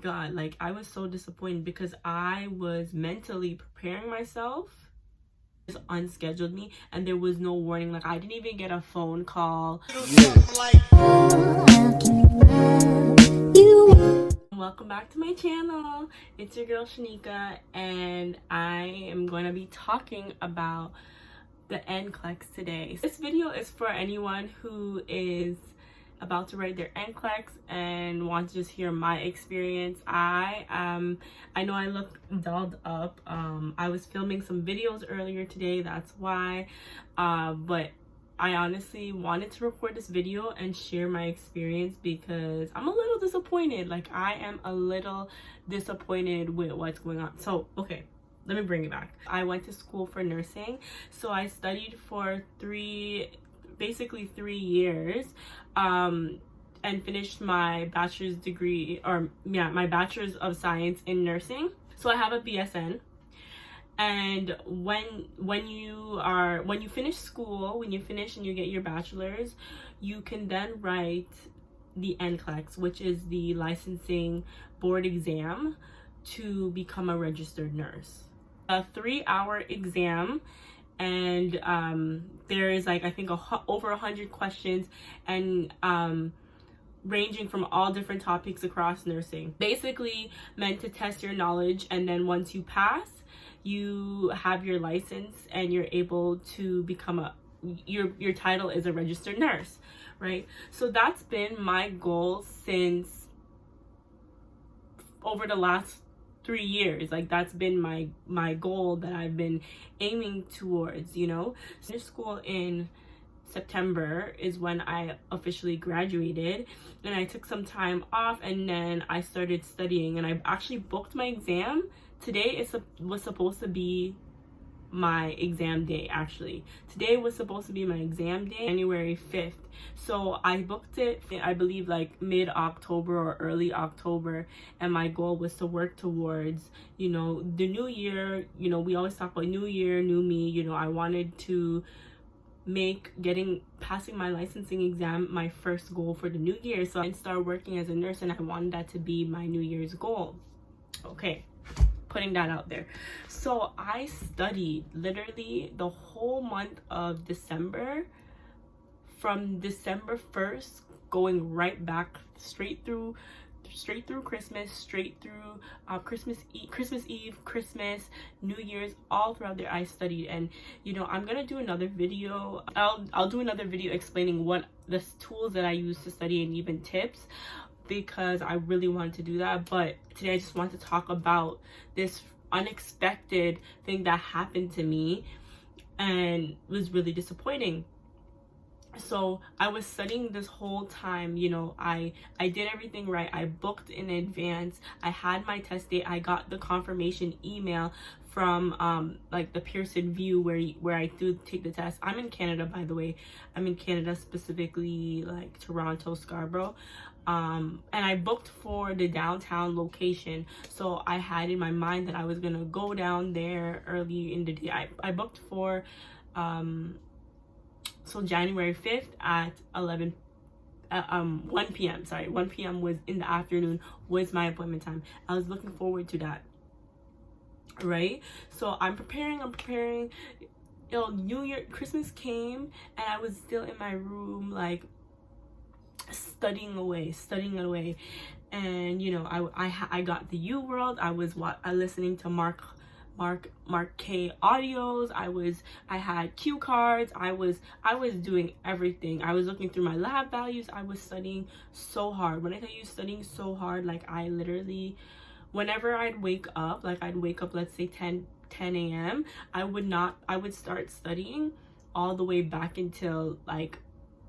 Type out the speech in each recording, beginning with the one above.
god, like I was so disappointed because I was mentally preparing myself. Just unscheduled me and there was no warning. Like I didn't even get a phone call. Welcome back to my channel. It's your girl Shanika, and I am going to be talking about the Nclex today. This video is for anyone who is about to write their Nclex and want to just hear my experience. I know I look dolled up. I was filming some videos earlier today, that's why, but I honestly wanted to record this video and share my experience because I'm a little disappointed. Like I am a little disappointed with what's going on. So okay, let me bring it back. I went to school for nursing, so I studied for basically 3 years, and finished my bachelor's degree, or yeah, my bachelor's of science in nursing. So I have a BSN. And when you finish school, when you finish and you get your bachelor's, you can then write the Nclex, which is the licensing board exam to become a registered nurse. A 3-hour exam, and there is like I think over 100 questions, and ranging from all different topics across nursing. Basically meant to test your knowledge, and then once you pass, you have your license and you're able to become your title is a registered nurse, right? So that's been my goal since over the last 3 years. Like that's been my goal that I've been aiming towards, you know. So school in September is when I officially graduated, and I took some time off, and then I started studying, and I actually booked my exam. Today was supposed to be my exam day. Actually, today was supposed to be my exam day, January 5th. So I booked it, I believe, like mid-October or early October, and my goal was to work towards, you know, the new year. You know, we always talk about new year, new me. You know, I wanted to make passing my licensing exam my first goal for the new year. So I started working as a nurse, and I wanted that to be my New Year's goal. Okay, putting that out there. So I studied literally the whole month of December, from December 1st going right back straight through Christmas, straight through Christmas Eve, Christmas, New Year's, all throughout there I studied. And you know, I'm gonna do another video. I'll do another video explaining what the tools that I use to study and even tips, because I really wanted to do that. But today I just want to talk about this unexpected thing that happened to me and was really disappointing. So I was studying this whole time, you know, I did everything right. I booked in advance. I had my test date. I got the confirmation email from like the Pearson VUE where I do take the test. I'm in Canada, by the way. I'm in Canada, specifically like Toronto, Scarborough. And I booked for the downtown location. So I had in my mind that I was gonna go down there early in the day. I booked for so January 5th at 1 p.m. Sorry, 1 p.m. was in the afternoon was my appointment time. I was looking forward to that, right? So I'm preparing. You know, New Year, Christmas came, and I was still in my room, like studying away. And you know, I got the U World. I was listening to Mark K audios. I had cue cards. I was doing everything. I was looking through my lab values. I was studying so hard. When I tell you studying so hard, like I literally, whenever I'd wake up, let's say 10 a.m. I would start studying all the way back until like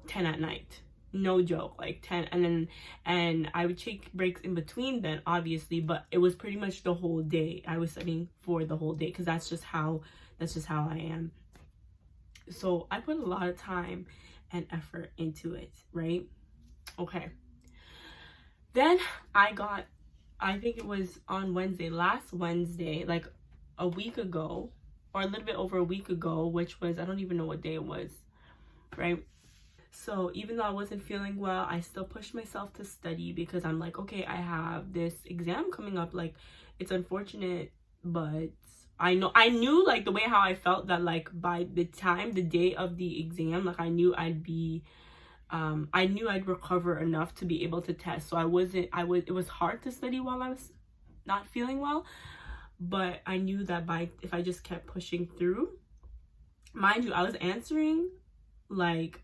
10 at night. No joke, like 10, and I would take breaks in between then, obviously, but it was pretty much the whole day. I was studying for the whole day because that's just how I am. So I put a lot of time and effort into it, right? Okay. Then I think it was on last Wednesday, like a week ago, or a little bit over a week ago, which was, I don't even know what day it was, right? So even though I wasn't feeling well, I still pushed myself to study because I'm like, okay, I have this exam coming up. Like, it's unfortunate, but I knew like the way how I felt that like by the time, the day of the exam, like I knew I'd recover enough to be able to test. So it was hard to study while I was not feeling well, but I knew that if I just kept pushing through, mind you, I was answering like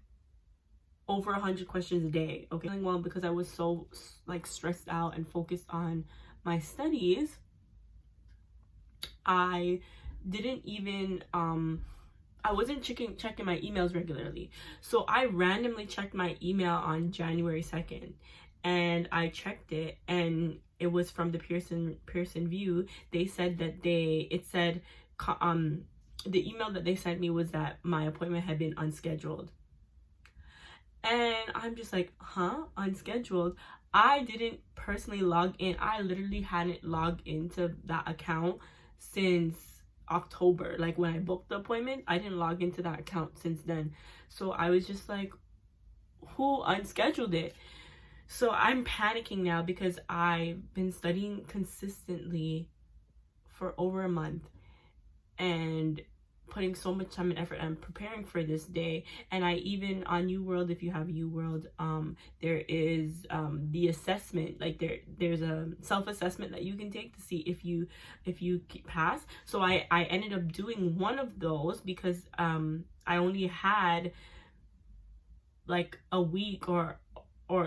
over 100 questions a day, okay? Feeling well because I was so like stressed out and focused on my studies. I didn't even I wasn't checking my emails regularly. So I randomly checked my email on January 2nd, and I checked it, and it was from the Pearson View. They said that the email that they sent me was that my appointment had been unscheduled. And I'm just like, huh? Unscheduled? I didn't personally log in. I literally hadn't logged into that account since October. Like when I booked the appointment, I didn't log into that account since then. So I was just like, who unscheduled it? So I'm panicking now because I've been studying consistently for over a month and putting so much time and effort and preparing for this day. And I even on UWorld, if you have UWorld, there is the assessment, like there's a self-assessment that you can take to see if you pass. So I ended up doing one of those because I only had like a week or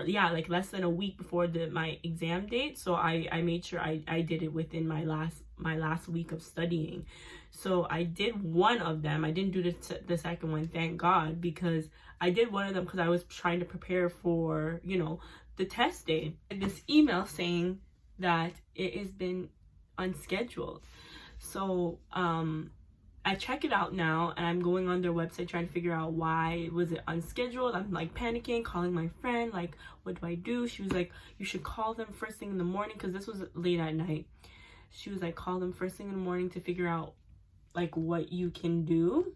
yeah, like less than a week before my exam date. So I made sure I did it within my last week of studying. So I did one of them. I didn't do the second one, thank God, because I did one of them because I was trying to prepare for, you know, the test day. This email saying that it has been unscheduled. So I check it out now, and I'm going on their website trying to figure out why was it unscheduled. I'm like panicking, calling my friend, like, what do I do? She was like, you should call them first thing in the morning, because this was late at night. She was like, call them first thing in the morning to figure out like what you can do.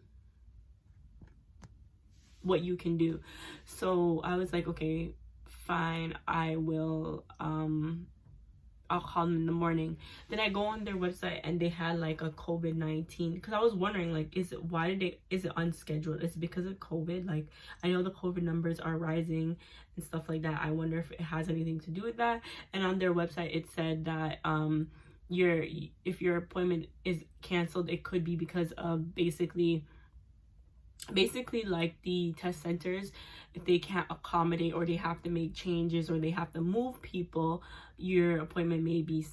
So I was like, okay, fine, I will I'll call them in the morning. Then I go on their website and they had like a COVID-19, because I was wondering like, is it unscheduled? Is it because of COVID? Like, I know the COVID numbers are rising and stuff like that. I wonder if it has anything to do with that. And on their website it said that if your appointment is canceled, it could be because of basically like the test centers, if they can't accommodate or they have to make changes or they have to move people, your appointment may be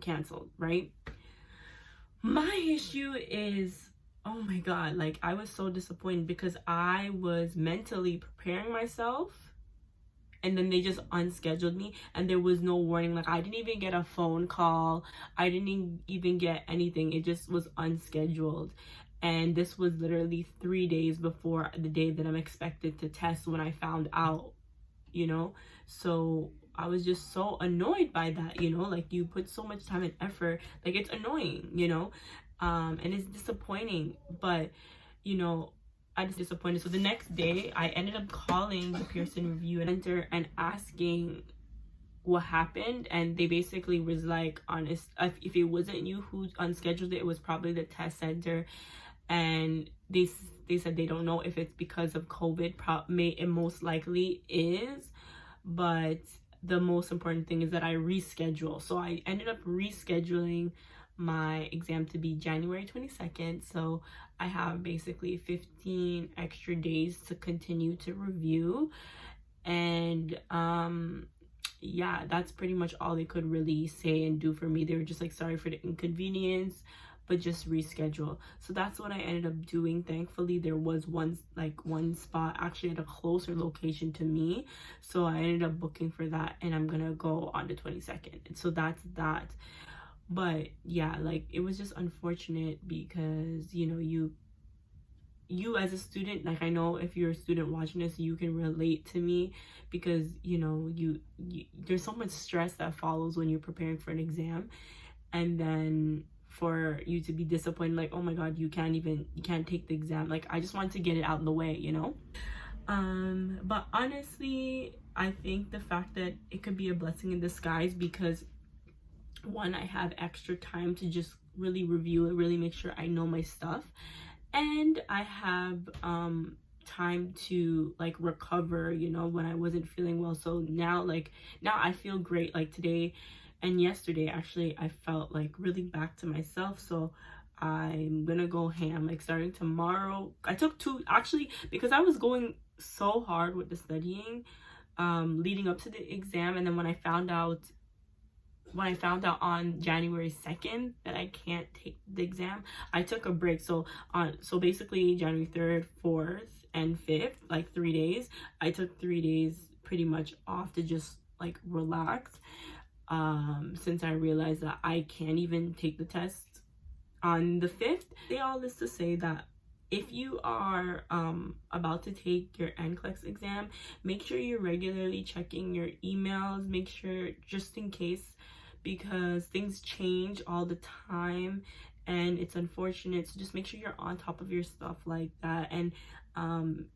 canceled, right? My issue is, oh my God, like I was so disappointed because I was mentally preparing myself, and then they just unscheduled me, and there was no warning. Like, I didn't even get a phone call, I didn't even get anything. It just was unscheduled. And this was literally 3 days before the day that I'm expected to test when I found out, you know? So I was just so annoyed by that, you know? Like, you put so much time and effort, like, it's annoying, you know? And it's disappointing, but, you know, I was disappointed. So the next day, I ended up calling the Pearson Review and asking what happened, and they basically was like, honest, if it wasn't you who unscheduled it, it was probably the test center. And they said they don't know if it's because of COVID. It most likely is, but the most important thing is that I reschedule. So I ended up rescheduling my exam to be January 22nd. So I have basically 15 extra days to continue to review. And yeah, that's pretty much all they could really say and do for me. They were just like, sorry for the inconvenience, but just reschedule. So that's what I ended up doing. Thankfully, there was one spot actually at a closer location to me, so I ended up booking for that, and I'm gonna go on the 22nd. And so that's that. But yeah, like, it was just unfortunate because, you know, you as a student, like, I know if you're a student watching this, you can relate to me, because, you know, you there's so much stress that follows when you're preparing for an exam, and then for you to be disappointed, like, oh my God, you can't take the exam. Like, I just wanted to get it out of the way, you know? But honestly, I think the fact that it could be a blessing in disguise, because one, I have extra time to just really review it, really make sure I know my stuff, and I have time to like recover, you know, when I wasn't feeling well. So now, like, now I feel great. Like today and yesterday, actually, I felt like really back to myself. So I'm gonna go ham, like starting tomorrow. I took two, actually, because I was going so hard with the studying leading up to the exam, and then when I found out on January 2nd that I can't take the exam, I took a break. So basically January 3rd, 4th, and 5th, like 3 days, I took 3 days pretty much off to just like relax, since I realized that I can't even take the test on the 5th. They all this to say that if you are about to take your Nclex exam, make sure you're regularly checking your emails, make sure, just in case, because things change all the time and it's unfortunate. So just make sure you're on top of your stuff like that. And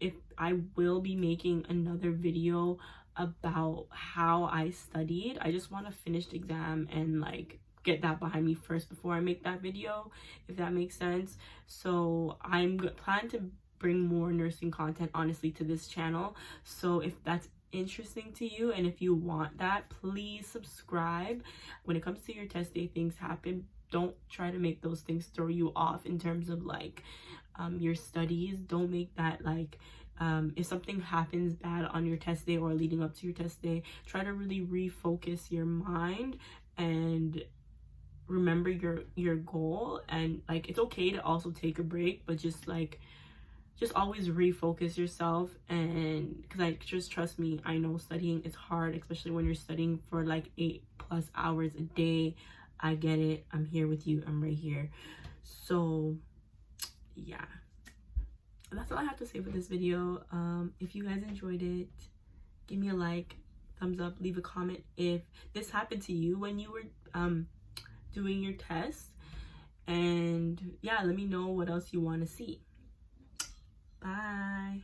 if I will be making another video about how I studied, I just want to finish the exam and like get that behind me first before I make that video, if that makes sense. So I'm planning to bring more nursing content, honestly, to this channel. So if that's interesting to you and if you want that, please subscribe. When it comes to your test day, things happen. Don't try to make those things throw you off in terms of like your studies. Don't make that like if something happens bad on your test day or leading up to your test day, try to really refocus your mind and remember your goal. And like, it's okay to also take a break, but just always refocus yourself. And because I just, trust me, I know studying is hard, especially when you're studying for like 8+ hours a day. I get it. I'm here with you. I'm right here. So yeah, that's all I have to say for this video. If you guys enjoyed it, give me a like, thumbs up, leave a comment if this happened to you when you were doing your test, and yeah, let me know what else you want to see. Bye.